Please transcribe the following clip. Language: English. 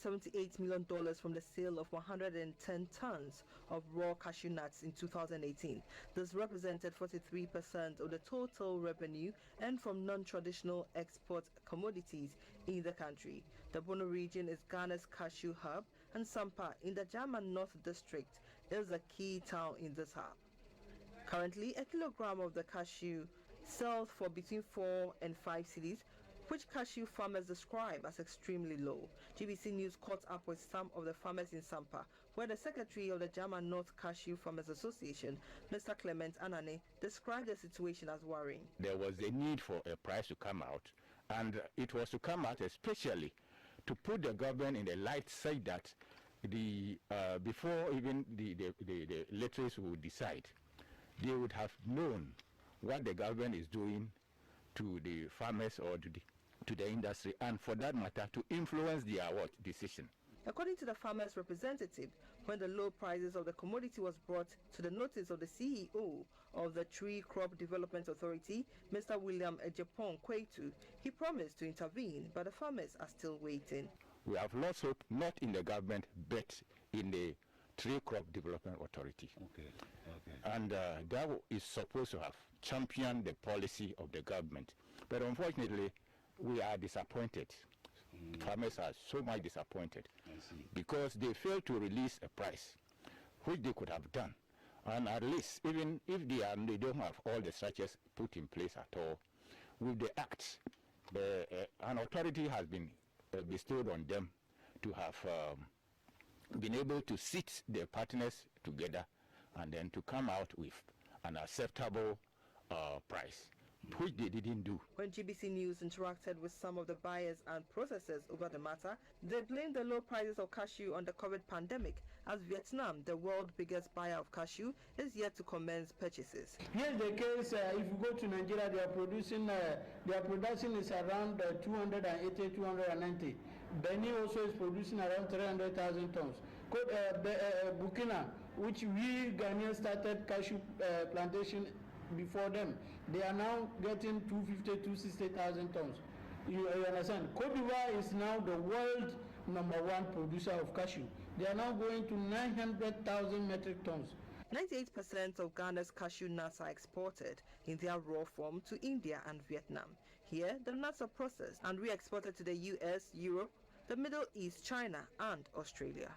$78 million from the sale of 110 tons of raw cashew nuts in 2018. This represented 43% of the total revenue and from non-traditional export commodities in the country. The Bono region is Ghana's cashew hub, and Sampa in the German North District is a key town in this hub. Currently, a kilogram of the cashew sells for between 4 and 5 cedis, which cashew farmers describe as extremely low. GBC News caught up with some of the farmers in Sampa, where the secretary of the German North Cashew Farmers Association, Mr. Clement Anane, described the situation as worrying. There was a need for a price to come out, and it was to come out especially to put the government in the light side that before even the letters would decide, they would have known what the government is doing to the farmers or to the industry, and for that matter to influence their decision. According to the farmers' representative, when the low prices of the commodity was brought to the notice of the CEO of the Tree Crop Development Authority, Mr. William Ejepong Kwetu, he promised to intervene, but the farmers are still waiting. We have lost hope not in the government but in the Tree Crop Development Authority. Okay. And that is supposed to have championed the policy of the government. But unfortunately, we are disappointed. Farmers are so much disappointed because they failed to release a price, which they could have done. And at least, even if they don't have all the structures put in place at all, with the act, an authority has been bestowed on them to have been able to sit their partners together and then to come out with an acceptable price, which they didn't do. When GBC News interacted with some of the buyers and processors over the matter, they blamed the low prices of cashew on the COVID pandemic, as Vietnam, the world's biggest buyer of cashew, is yet to commence purchases. Here's the case, if you go to Nigeria, their production is around 280, 290. Benin also is producing around 300,000 tons. Burkina, which we Ghanaians started cashew plantation before them, they are now getting 250, 260,000 tons. You understand? Cote d'Ivoire is now the world #1 producer of cashew. They are now going to 900,000 metric tons. 98% of Ghana's cashew nuts are exported in their raw form to India and Vietnam. Here, the nuts are processed and re-exported to the US, Europe, the Middle East, China, and Australia.